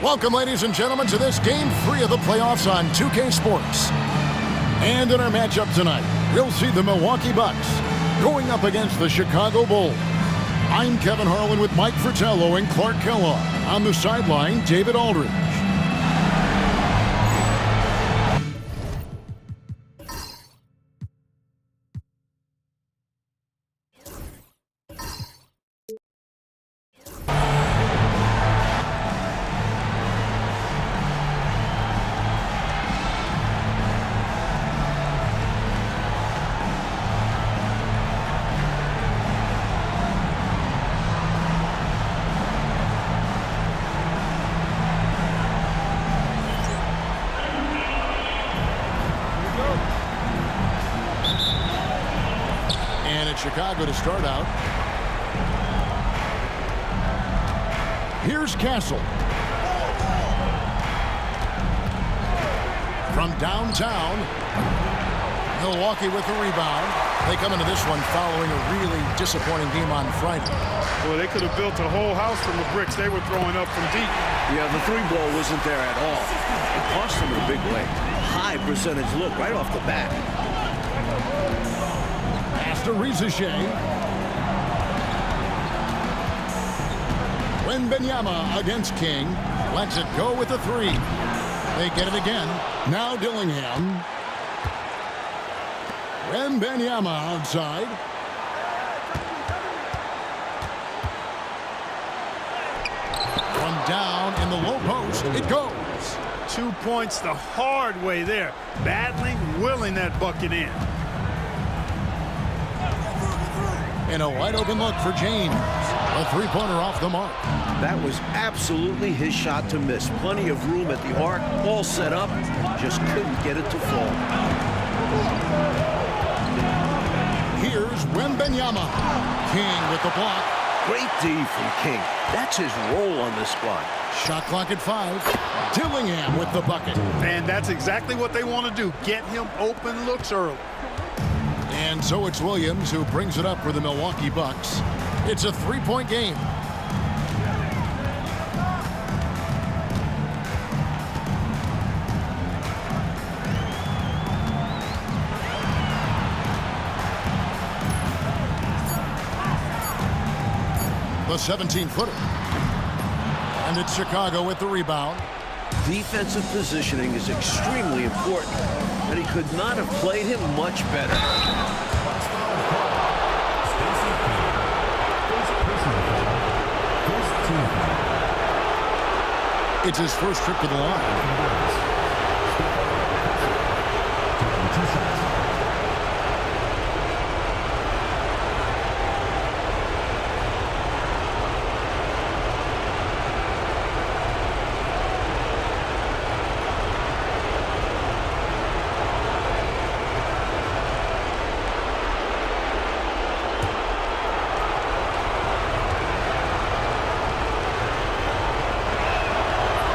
Welcome, ladies and gentlemen, to this Game 3 of the playoffs on 2K Sports. And in our matchup tonight, we'll see the Milwaukee Bucks going up against the Chicago Bulls. I'm Kevin Harlan with Mike Fratello and Clark Kellogg. On the sideline, David Aldridge. Chicago to start out. Here's Castle. From downtown, Milwaukee with the rebound. They come into this one following a really disappointing game on Friday. Well, they could have built a whole house from the bricks they were throwing up from deep. Yeah, the three ball wasn't there at all. It cost them a big way. High percentage look right off the bat. To Rizeshay. Wembanyama against King. Lets it go with a three. They get it again. Now Dillingham. Wembanyama outside. One down in the low post. It goes. 2 points the hard way there. Battling, willing that bucket in. And a wide open look for James. A three-pointer off the mark. That was absolutely his shot to miss. Plenty of room at the arc. All set up. Just couldn't get it to fall. Here's Wembanyama. King with the block. Great D from King. That's his role on this squad. Shot clock at 5. Dillingham with the bucket. And that's exactly what they want to do. Get him open looks early. And so it's Williams who brings it up for the Milwaukee Bucks. It's a three-point game. The 17-footer. And it's Chicago with the rebound. Defensive positioning is extremely important, but he could not have played him much better. It's his first trip to the line.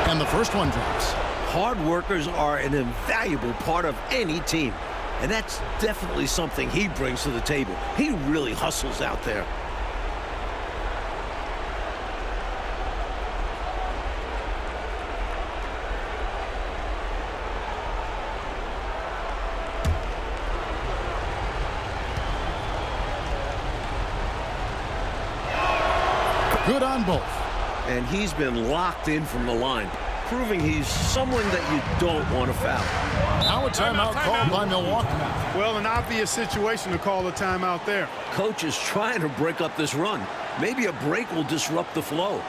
And the first one drops. Hard workers are an invaluable part of any team. And that's definitely something he brings to the table. He really hustles out there. Good on both. And he's been locked in from the line, proving he's someone that you don't want to foul. Now a timeout called by Milwaukee. Well, an obvious situation to call a timeout there. Coach is trying to break up this run. Maybe a break will disrupt the flow.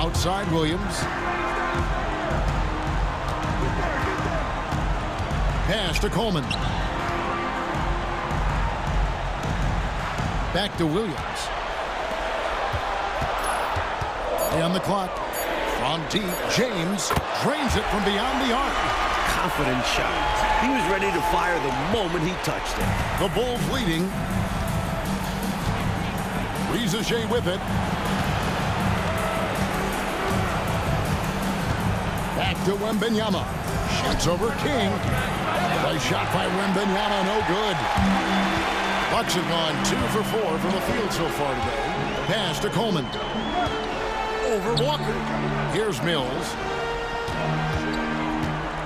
Outside Williams. Pass to Coleman. Back to Williams. And the clock. From deep, James drains it from beyond the arc. Confident shot. He was ready to fire the moment he touched it. The Bulls leading. Rizachet with it. Back to Wembanyama. Shoots over King. Nice shot by Wembanyama, no good. Bucks have gone 2 for 4 from the field so far today. Pass to Coleman. Over Walker. Here's Mills.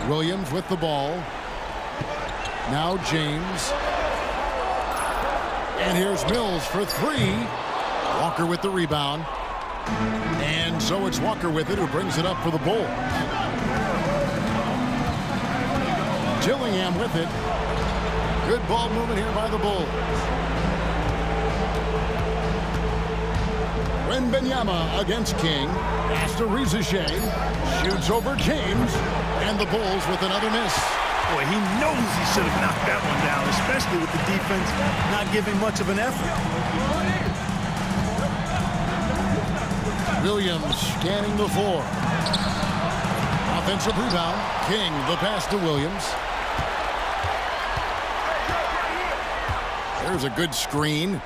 Williams with the ball. Now James. And here's Mills for 3. Walker with the rebound. And so it's Walker with it who brings it up for the Bulls. Dillingham with it. Good ball movement here by the Bulls. Wembanyama against King. Pass to Rizachet. Shoots over James. And the Bulls with another miss. Boy, he knows he should have knocked that one down, especially with the defense not giving much of an effort. Williams scanning the floor. Offensive rebound. King, the pass to Williams. There's a good screen.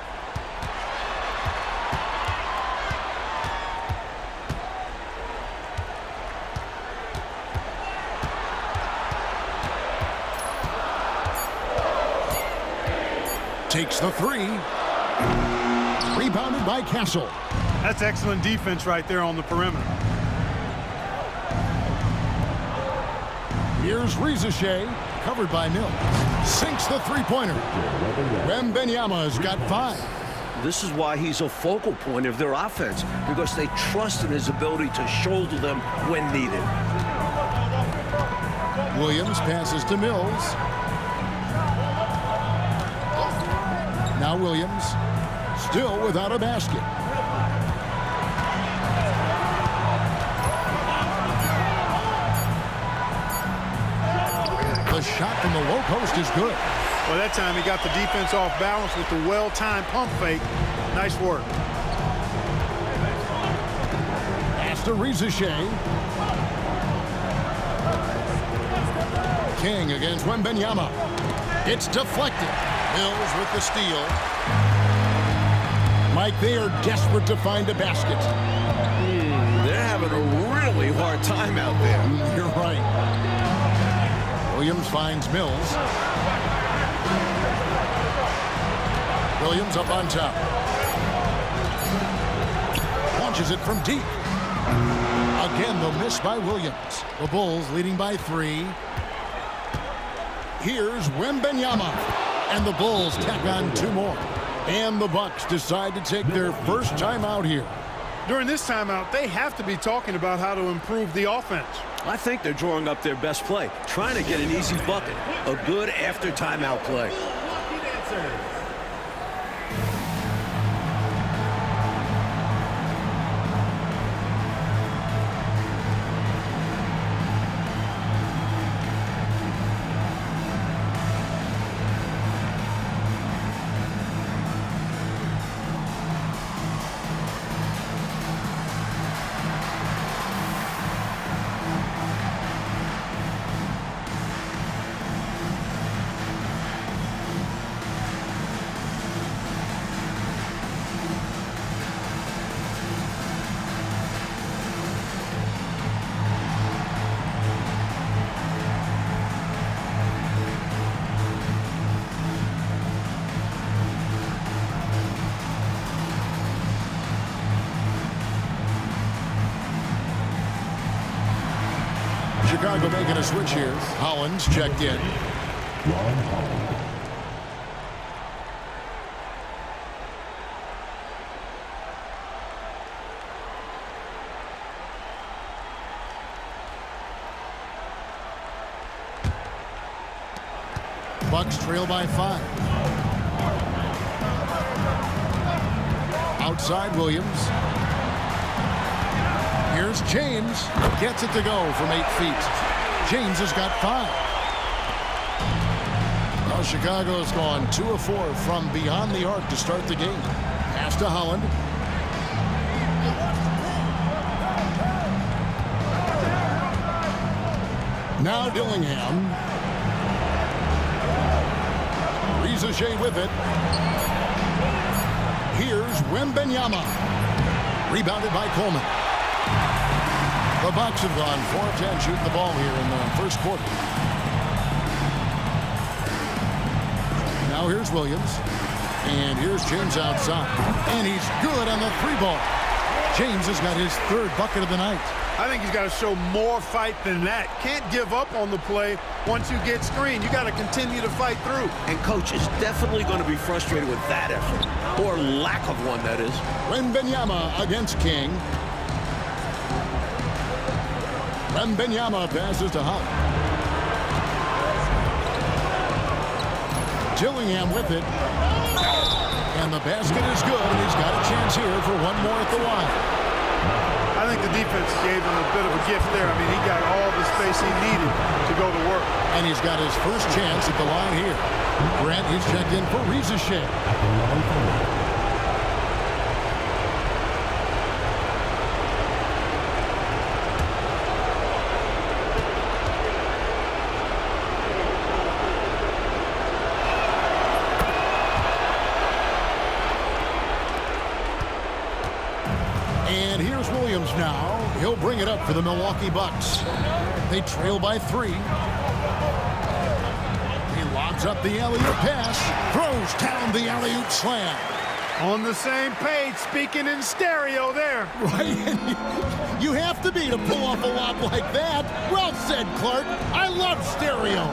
Takes the 3. Rebounded by Castle. That's excellent defense right there on the perimeter. Here's Rizachet, covered by Mills. Sinks the three-pointer. Wembanyama's got 5. This is why he's a focal point of their offense, because they trust in his ability to shoulder them when needed. Williams passes to Mills. Now Williams, still without a basket. The shot from the low post is good. Well, that time he got the defense off balance with the well-timed pump fake. Nice work. Pass to Rizachet. King against Wembanyama. It's deflected. Mills with the steal. Mike, they are desperate to find a basket. They're having a really hard time out there. You're right. Williams finds Mills. Williams up on top. Launches it from deep. Again, the miss by Williams. The Bulls leading by 3. Here's Wembanyama. And the Bulls tack on 2 more. And the Bucks decide to take their first timeout here. During this timeout, they have to be talking about how to improve the offense. I think they're drawing up their best play, trying to get an easy bucket. A good after timeout play. Chicago making a switch here. Hollins checked in. Bucks trail by 5. Outside Williams. Here's James. Gets it to go from 8 feet. James has got 5. Well, Chicago's gone 2 of 4 from beyond the arc to start the game. Pass to Holland. Now Dillingham. Rizachet with it. Here's Wembenyama. Rebounded by Coleman. The Bucks have gone 4 of 10 shooting the ball here in the first quarter. Now here's Williams. And here's James outside. And he's good on the 3-ball. James has got his 3rd bucket of the night. I think he's got to show more fight than that. Can't give up on the play once you get screened. You got to continue to fight through. And coach is definitely going to be frustrated with that effort. Or lack of one, that is. Wembenyama against King. Wembenyama passes to Holland. Dillingham with it. And the basket is good, and he's got a chance here for one more at the line. I think the defense gave him a bit of a gift there. I mean, he got all the space he needed to go to work. And he's got his first chance at the line here. Grant, he's checked in for Rizachet. And here's Williams now. He'll bring it up for the Milwaukee Bucks. They trail by 3. He lobs up the alley-oop pass. Throws down the alley-oop slam. On the same page, speaking in stereo there. Right? You have to be to pull off a lob like that. Well said, Clark. I love stereo.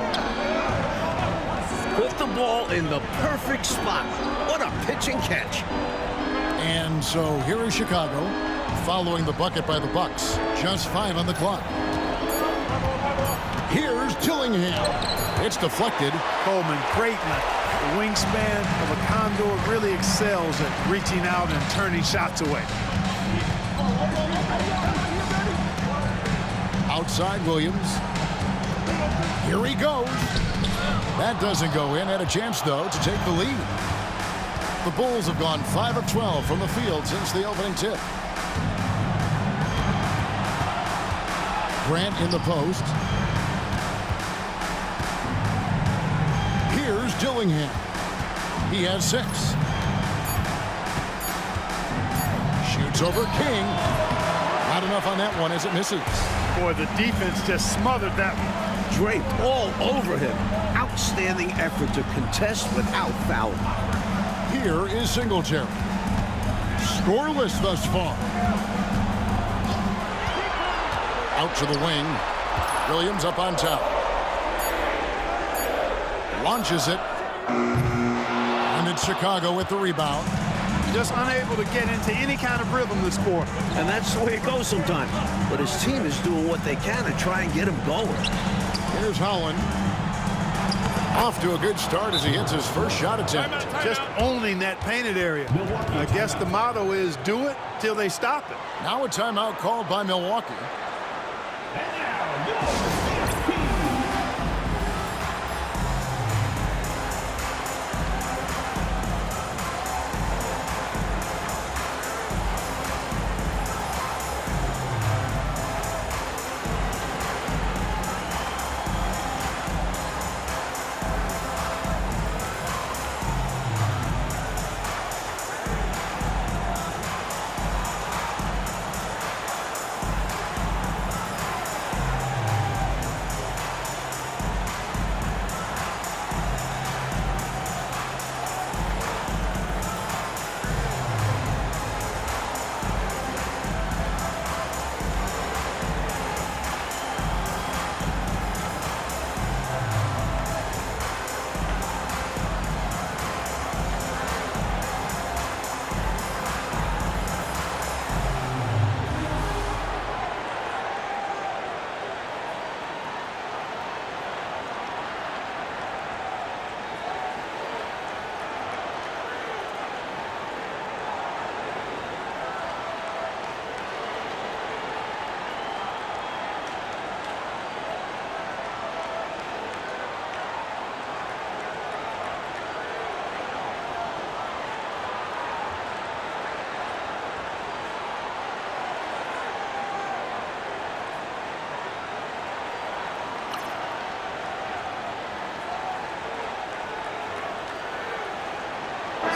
Put the ball in the perfect spot. What a pitch and catch. And so here is Chicago, following the bucket by the Bucks. Just 5 on the clock. Here's Dillingham. It's deflected. Coleman, great night. The wingspan of a condor really excels at reaching out and turning shots away. Outside Williams. Here he goes. That doesn't go in. Had a chance, though, to take the lead. The Bulls have gone 5 of 12 from the field since the opening tip. Grant in the post. Here's Dillingham. He has 6. Shoots over King. Not enough on that one as it misses. Boy, the defense just smothered that one. Draped all over him. Outstanding effort to contest without fouling. Here is Singletary. Scoreless thus far. Out to the wing. Williams up on top. Launches it. And it's Chicago with the rebound. Just unable to get into any kind of rhythm this quarter. And that's the way it goes sometimes. But his team is doing what they can to try and get him going. Here's Holland. Off to a good start as he hits his first shot attempt. Just owning that painted area. I guess the motto is do it till they stop it. Now a timeout called by Milwaukee.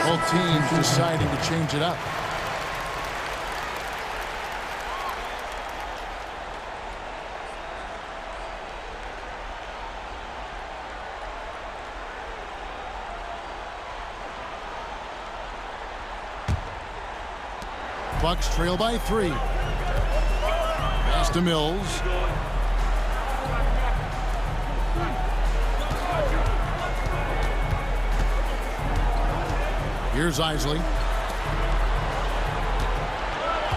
Both teams deciding to change it up. Bucks trail by 3. Pass to Mills. Here's Isley.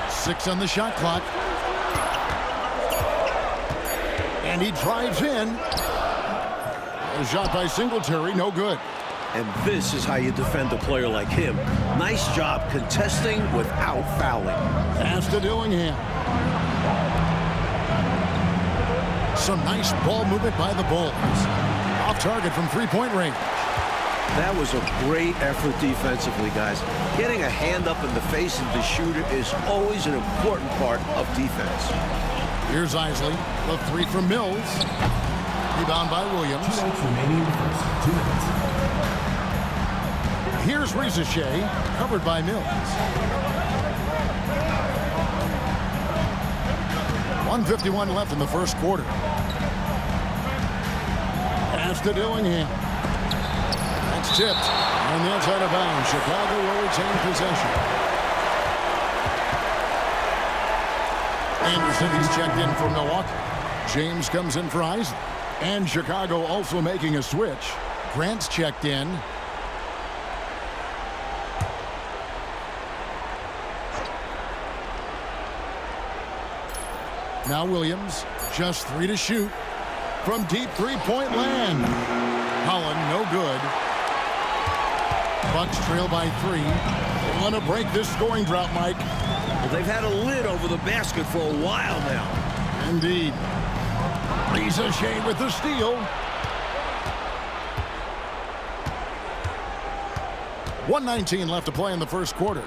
6 on the shot clock. And he drives in. A shot by Singletary, no good. And this is how you defend a player like him. Nice job contesting without fouling. Pass to Dillingham. Some nice ball movement by the Bulls. Off target from three-point range. That was a great effort defensively, guys. Getting a hand up in the face of the shooter is always an important part of defense. Here's Isley. The 3 from Mills. Rebound by Williams. 2 minutes remaining in the first. 2 minutes. Here's Ricochet, covered by Mills. 1:51 left in the first quarter. Pass to Dillingham. That's tipped. On the outside of bounds. Chicago will retain possession. Anderson, he's checked in for Milwaukee. James comes in for Isley. And Chicago also making a switch. Grant's checked in. Now Williams, just 3 to shoot. From deep three-point land. Holland, no good. Bucks trail by 3. They want to break this scoring drought, Mike. Well, they've had a lid over the basket for a while now. Indeed. Ricochet with the steal. 1:19 left to play in the first quarter.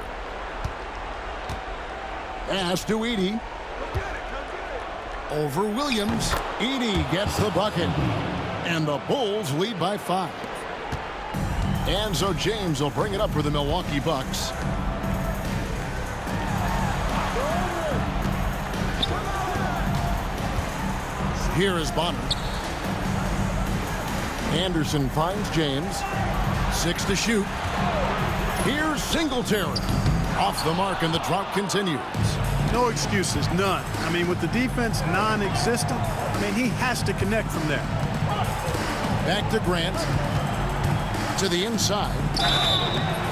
Pass to Edey. Over Williams. Edey gets the bucket. And the Bulls lead by 5. And so James will bring it up for the Milwaukee Bucks. Here is Bonner. Anderson finds James. 6 to shoot. Here's Singletary. Off the mark, and the drought continues. No excuses, none. I mean, with the defense non-existent, I mean, he has to connect from there. Back to Grant. To the inside.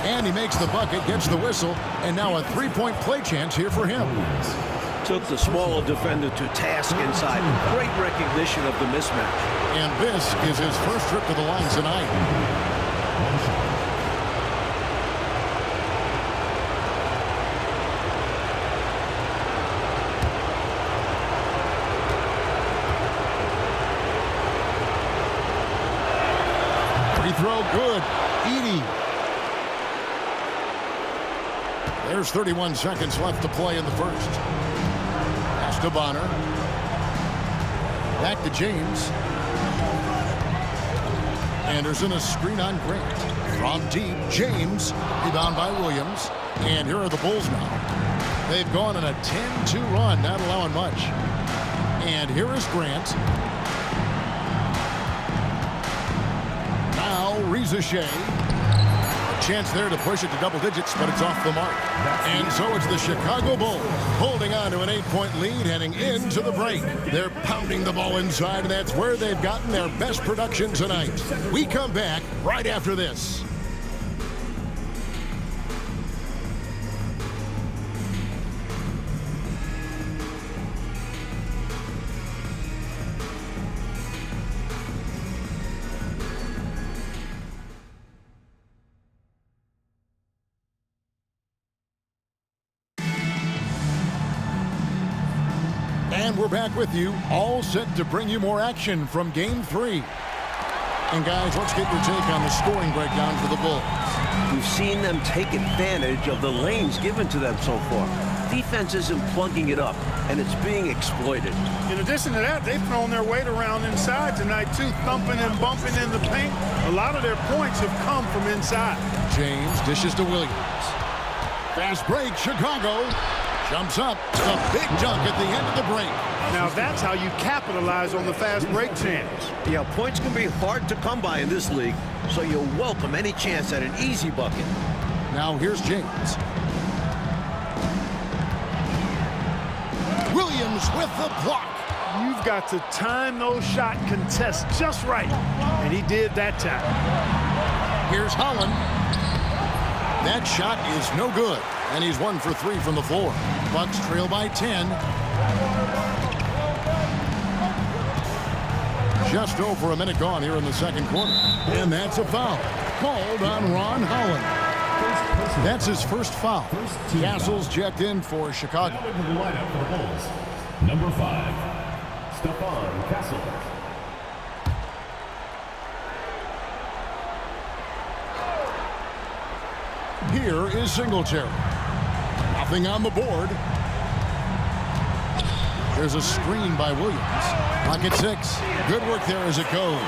And he makes the bucket, gets the whistle, and now a three-point play chance here for him. Took the smaller defender to task inside. Great recognition of the mismatch. And this is his first trip to the line tonight. Free throw good. Edey. There's 31 seconds left to play in the first. Pass to Bonner. Back to James. Anderson, a screen on Grant. From deep, James. Rebound by Williams. And here are the Bulls now. They've gone on a 10-2 run, not allowing much. And here is Grant. Now Ricochet. A chance there to push it to double digits, but it's off the mark. And so it's the Chicago Bulls holding on to an 8-point lead heading into the break. They're pounding the ball inside, and that's where they've gotten their best production tonight. We come back right after this. And we're back with you, all set to bring you more action from Game 3. And guys, let's get your take on the scoring breakdown for the Bulls. We've seen them take advantage of the lanes given to them so far. defense isn't plugging it up, and it's being exploited. In addition to that, they've thrown their weight around inside tonight, too, thumping and bumping in the paint. A lot of their points have come from inside. James dishes to Williams. Fast break, Chicago. Jumps up. A big dunk at the end of the break. Now that's how you capitalize on the fast break chance. Yeah, points can be hard to come by in this league, so you'll welcome any chance at an easy bucket. Now here's James. Williams with the block. You've got to time those shot contests just right, and he did that time. Here's Holland. That shot is no good, and he's 1 for 3 from the floor. Bucks trail by 10. Just over a minute gone here in the second quarter. And that's a foul called on Ron Holland. That's his first foul. Castle's checked in for Chicago. Now into the lineup for the Bulls. Number 5, Stephon Castle. Here is Singletary. Nothing on the board. There's a screen by Williams. Pocket 6. Good work there as it goes.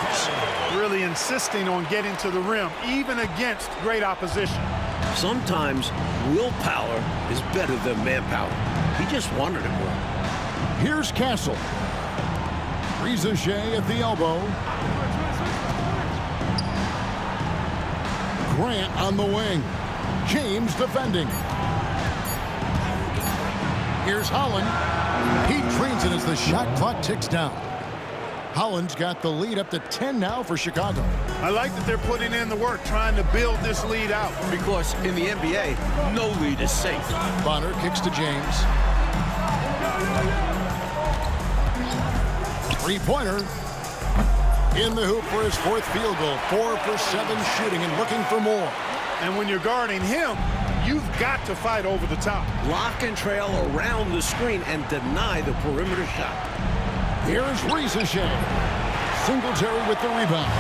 Really insisting on getting to the rim, even against great opposition. Sometimes willpower is better than manpower. He just wanted it more. Here's Castle. Rizachet at the elbow. Grant on the wing. James defending. Here's Holland. He trains it as the shot clock ticks down. Holland's got the lead up to 10 now for Chicago. I like that they're putting in the work, trying to build this lead out. Because in the NBA, no lead is safe. Bonner kicks to James. Three-pointer. In the hoop for his 4th field goal. 4 for 7 shooting and looking for more. And when you're guarding him, you've got to fight over the top. Lock and trail around the screen and deny the perimeter shot. Here's Rizachet. Singletary with the rebound.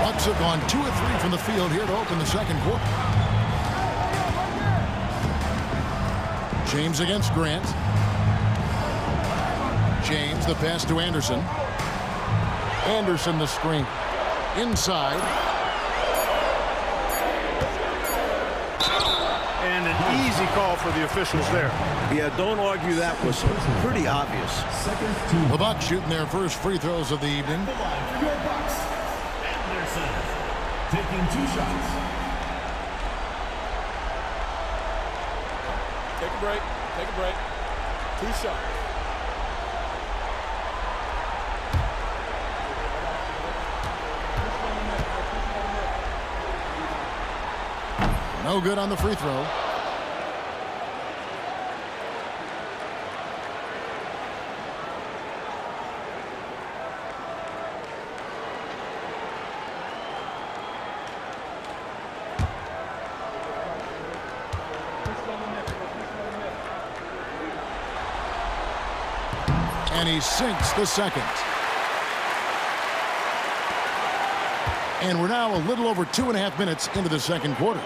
Bucks have gone 2 of 3 from the field here to open the second quarter. James against Grant. James the pass to Anderson. Anderson the screen. Inside. And an easy call for the officials there. Yeah, don't argue that was pretty obvious. The Bucks shooting their first free throws of the evening. Your Bucks. Anderson taking 2 shots. Take a break. Take a break. 2 shots. No good on the free throw. And he sinks the second. And we're now a little over 2.5 minutes into the second quarter.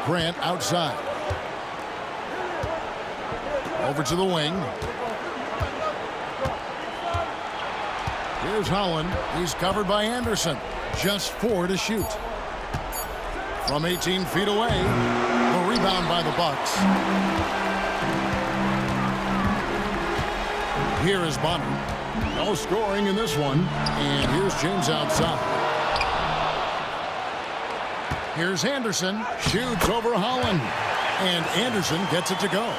Grant outside. Over to the wing. Here's Holland. He's covered by Anderson. Just 4 to shoot. From 18 feet away. The rebound by the Bucks. Here is Bonner. No scoring in this one. And here's James outside. Here's Anderson. Shoots over Holland. And Anderson gets it to go.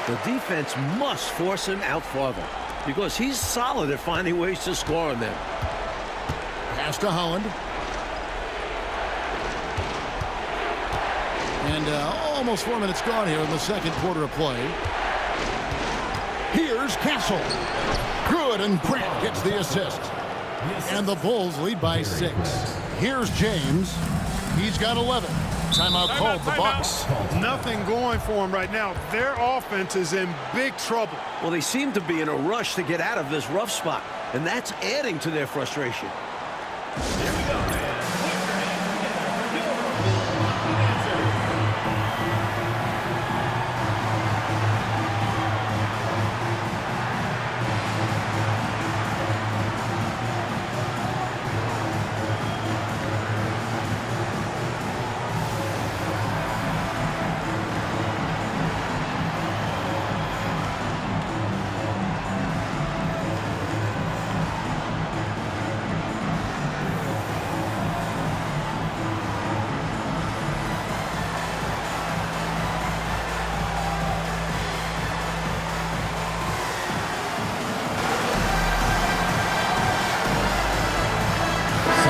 The defense must force him out farther because he's solid at finding ways to score on them. Pass to Holland. And almost 4 minutes gone here in the second quarter of play. Here's Castle. Good, and Grant gets the assist. And the Bulls lead by 6. Here's James. He's got 11. Timeout called the Bucks. Nothing going for him right now. Their offense is in big trouble. Well, they seem to be in a rush to get out of this rough spot, and that's adding to their frustration.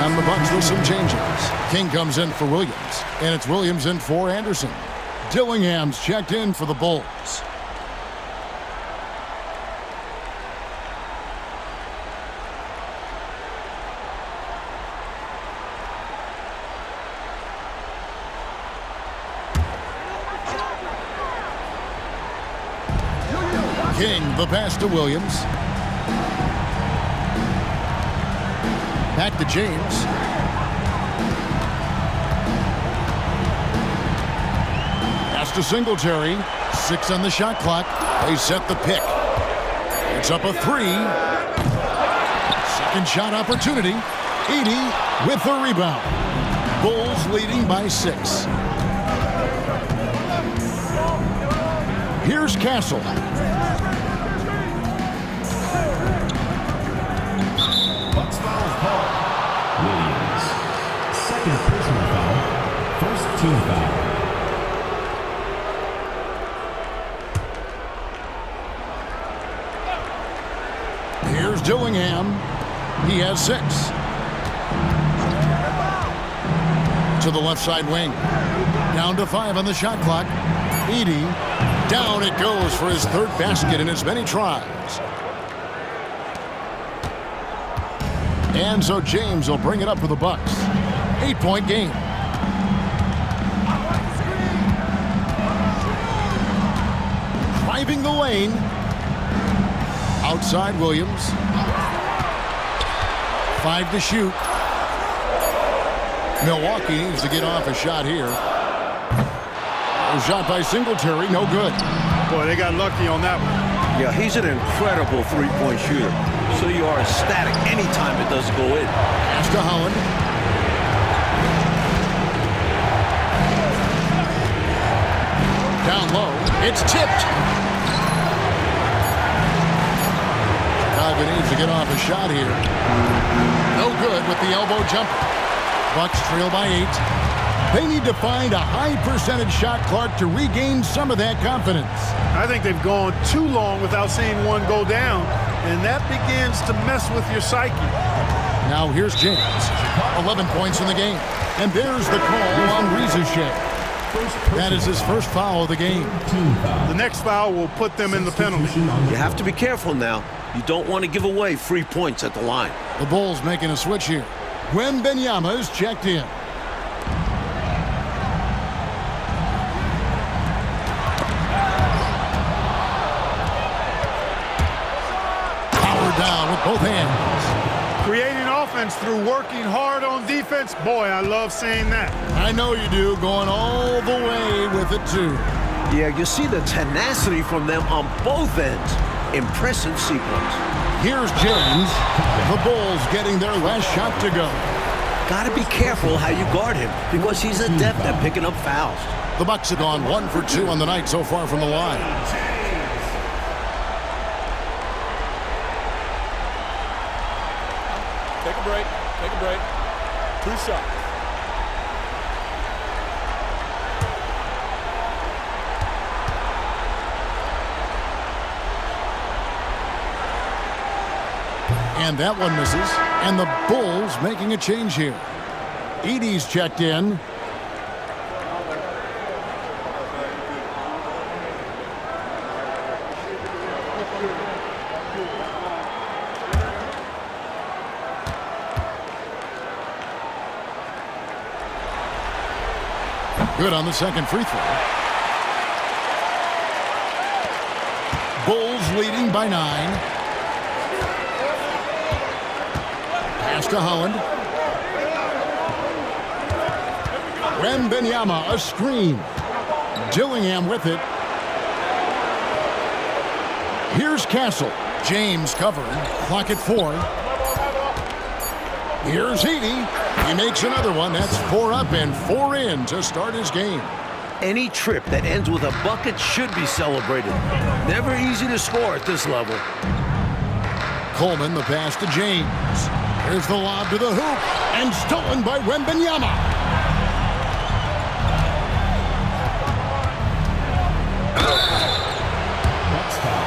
And the Bucks with some changes. King comes in for Williams, and it's Williams in for Anderson. Dillingham's checked in for the Bulls. King, the pass to Williams. Back to James. Pass to Singletary. 6 on the shot clock. They set the pick. It's up a 3. Second shot opportunity. Edey with the rebound. Bulls leading by 6. Here's Castle. Bucks foul is called. Williams. Second personal foul. First team foul. Here's Dillingham. He has 6. To the left side wing. Down to 5 on the shot clock. Edey. Down it goes for his 3rd basket in as many tries. And so James will bring it up for the Bucks. 8-point game. Driving the lane. Outside Williams. 5 to shoot. Milwaukee needs to get off a shot here. A shot by Singletary, no good. Boy, they got lucky on that one. Yeah, he's an incredible three-point shooter. So you are ecstatic anytime it doesn't go in. Pass to Holland. Down low. It's tipped. Chicago needs to get off a shot here. No good with the elbow jumper. Bucks trail by 8. They need to find a high percentage shot, Clark, to regain some of that confidence. I think they've gone too long without seeing one go down, and that begins to mess with your psyche. Now here's James. 11 points in the game. And there's the call on Rizachet. That is his first foul of the game. The next foul will put them in the penalty. You have to be careful now. You don't want to give away free points at the line. The Bulls making a switch here. Wembanyama is checked in. Powered down with both hands. Creating offense through working hard on defense. Boy, I love seeing that. I know you do, going all the way with it, too. Yeah, you see the tenacity from them on both ends. Impressive sequence. Here's James. The Bulls getting their last shot to go. Got to be careful how you guard him because he's adept at picking up fouls. The Bucks have gone 1 for 2 on the night so far from the line. Take a break. Take a break. 2 shots. And that one misses. And the Bulls making a change here. Edey's checked in. Good on the second free throw. Bulls leading by 9. Pass to Holland. Wembanyama, a screen. Dillingham with it. Here's Castle. James covering. Clock at 4. Here's Edey. He makes another one. That's 4 up and 4 in to start his game. Any trip that ends with a bucket should be celebrated. Never easy to score at this level. Coleman, the pass to James. Here's the lob to the hoop, and stolen by Wembanyama. Bucks foul.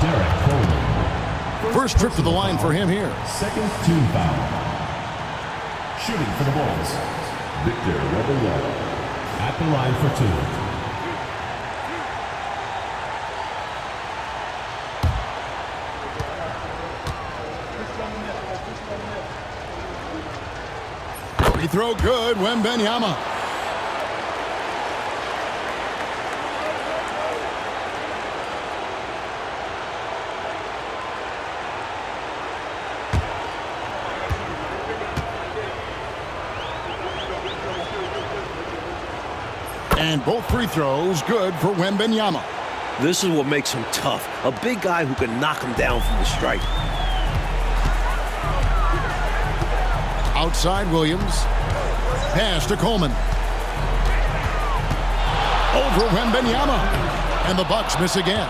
Derek Coleman. First trip to the line for him here. Second team foul. Shooting for the Bulls, Victor Rd.1 at the line for 2. Free throw good, Wembanyama. And both free throws good for Wembanyama. This is what makes him tough. A big guy who can knock him down from the strike. Outside Williams. Pass to Coleman. Over Wembanyama. And the Bucks miss again.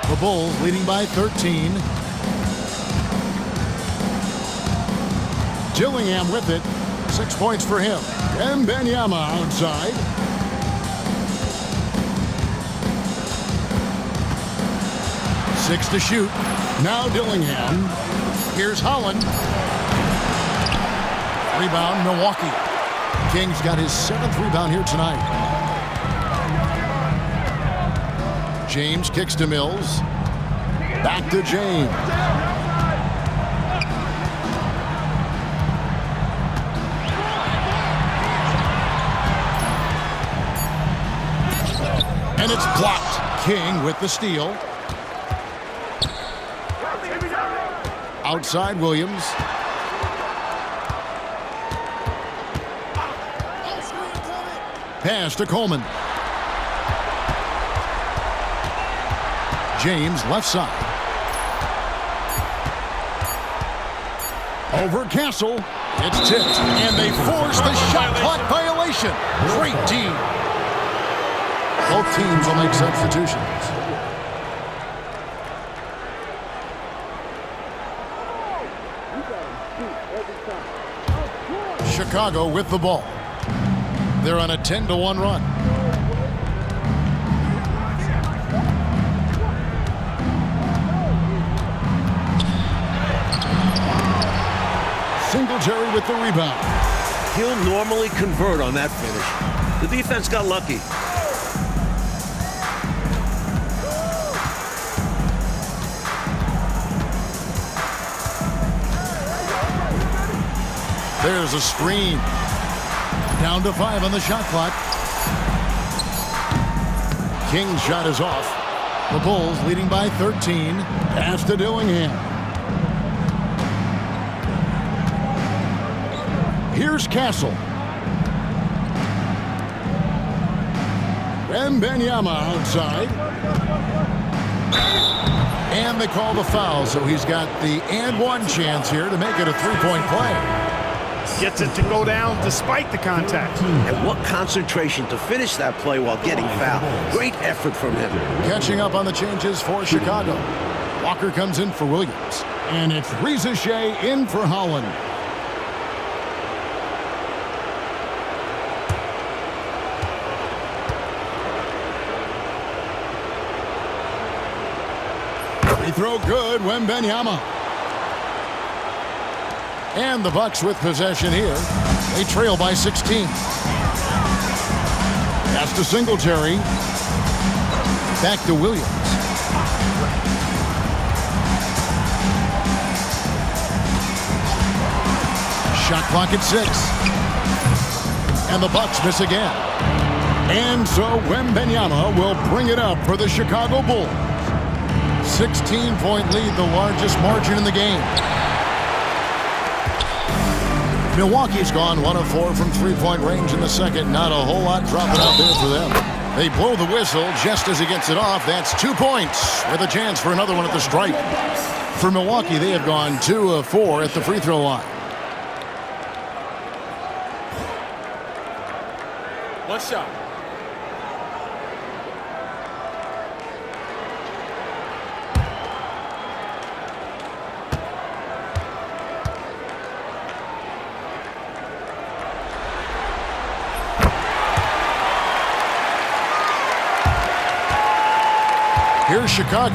The Bulls leading by 13. Dillingham with it. 6 points for him. Wembanyama outside. Six to shoot. Now Dillingham. Here's Holland. Rebound, Milwaukee. King's got his 7th rebound here tonight. James kicks to Mills. Back to James. And it's blocked. King with the steal. Outside Williams. Pass to Coleman. James left side. Over Castle. It's tipped. And they force the shot clock violation. Great team. Both teams will make substitutions. Chicago with the ball. They're on a 10-1 run. Singletary with the rebound. He'll normally convert on that finish. The defense got lucky. There's a screen. Down to 5 on the shot clock. King's shot is off. The Bulls leading by 13. Pass to Dillingham. Here's Castle. Wembanyama outside. And they call the foul, so he's got the and one chance here to make it a three-point play. Gets it to go down despite the contact. And what concentration to finish that play while getting fouled. Great effort from him. Catching up on the changes for Chicago. Walker comes in for Williams. And it's Rizachet in for Holland. Free throw good, Wembanyama. And the Bucks with possession here. They trail by 16. Pass to Singletary. Back to Williams. Shot clock at 6. And the Bucks miss again. And so Wembanyama will bring it up for the Chicago Bulls. 16-point lead, the largest margin in the game. Milwaukee's gone 1 of 4 from three-point range in the second. Not a whole lot dropping out there for them. They blow the whistle just as he gets it off. That's 2 points with a chance for another one at the stripe. For Milwaukee, they have gone 2 of 4 at the free throw line. One shot. Here's Chicago.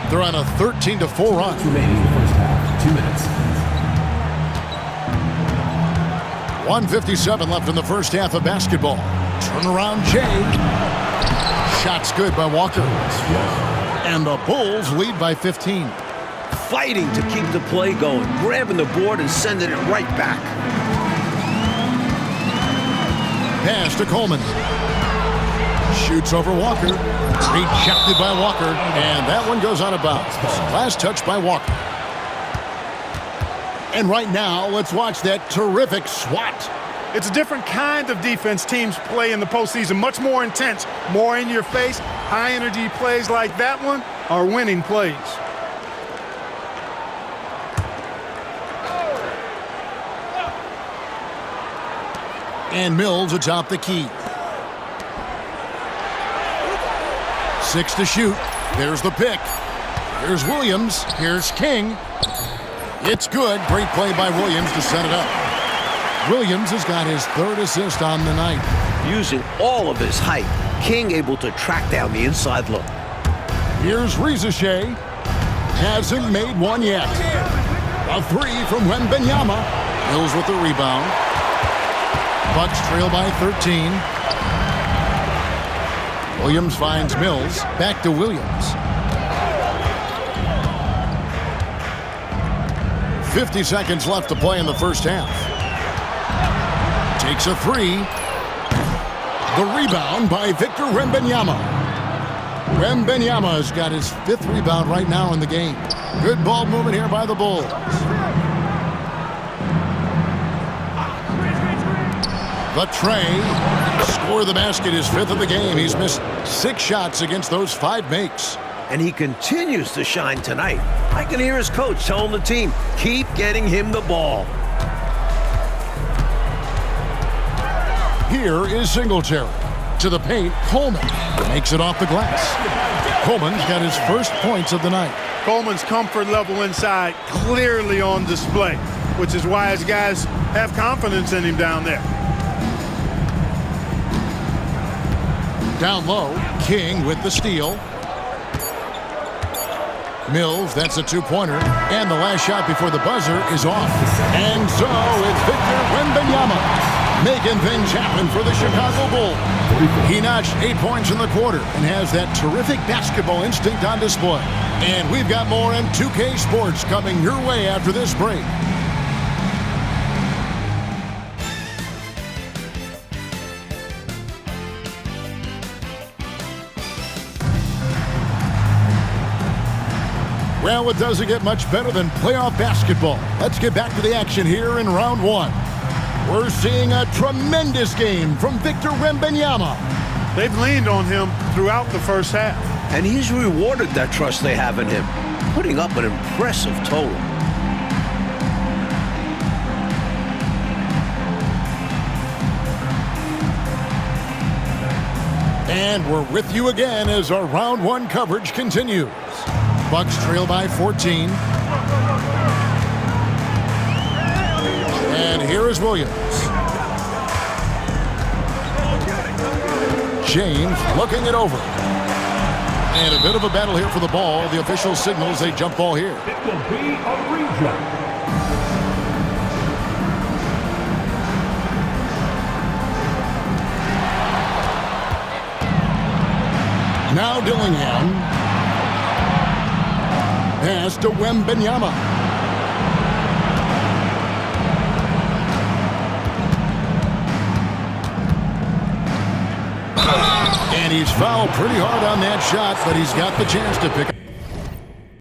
They're on a 13-4 run. remaining in the first half. 2 minutes. 1:57 left in the first half of basketball. Turnaround Jay. Shot's good by Walker. And the Bulls lead by 15. Fighting to keep the play going, grabbing the board and sending it right back. Pass to Coleman. Shoots over Walker. Rejected by Walker. And that one goes out of bounds. Last touch by Walker. And right now, let's watch that terrific swat. It's a different kind of defense teams play in the postseason. Much more intense, more in your face. High energy plays like that one are winning plays. And Mills atop the key. 6 to shoot. There's the pick. Here's Williams. Here's King. It's good. Great play by Williams to set it up. Williams has got his 3rd assist on the night. Using all of his height, King able to track down the inside look. Here's Ricochet. Hasn't made one yet. A 3 from Wembanyama. Mills with the rebound. Bucks trail by 13. Williams finds Mills. Back to Williams. 50 seconds left to play in the first half. Takes a 3. The rebound by Victor Wembanyama. Wembanyama's got his 5th rebound right now in the game. Good ball movement here by the Bulls. The tray. Score the basket, his 5th of the game. He's missed 6 shots against those 5 makes. And he continues to shine tonight. I can hear his coach telling the team, keep getting him the ball. Here is Singletary. To the paint, Coleman makes it off the glass. Coleman's got his first points of the night. Coleman's comfort level inside clearly on display, which is why his guys have confidence in him down there. Down low, King with the steal. Mills, that's a 2-pointer. And the last shot before the buzzer is off. And so it's Victor Wembanyama making things happen for the Chicago Bulls. He notched 8 points in the quarter and has that terrific basketball instinct on display. And we've got more in 2K Sports coming your way after this break. Well, it doesn't get much better than playoff basketball. Let's get back to the action here in round 1. We're seeing a tremendous game from Victor Wembanyama. They've leaned on him throughout the first half. And he's rewarded that trust they have in him, putting up an impressive total. And we're with you again as our round 1 coverage continues. Bucks trail by 14. And here is Williams. James looking it over. And a bit of a battle here for the ball. The official signals a jump ball here. It will be a rejump. Now Dillingham. Pass to Wembanyama. And he's fouled pretty hard on that shot, but he's got the chance to pick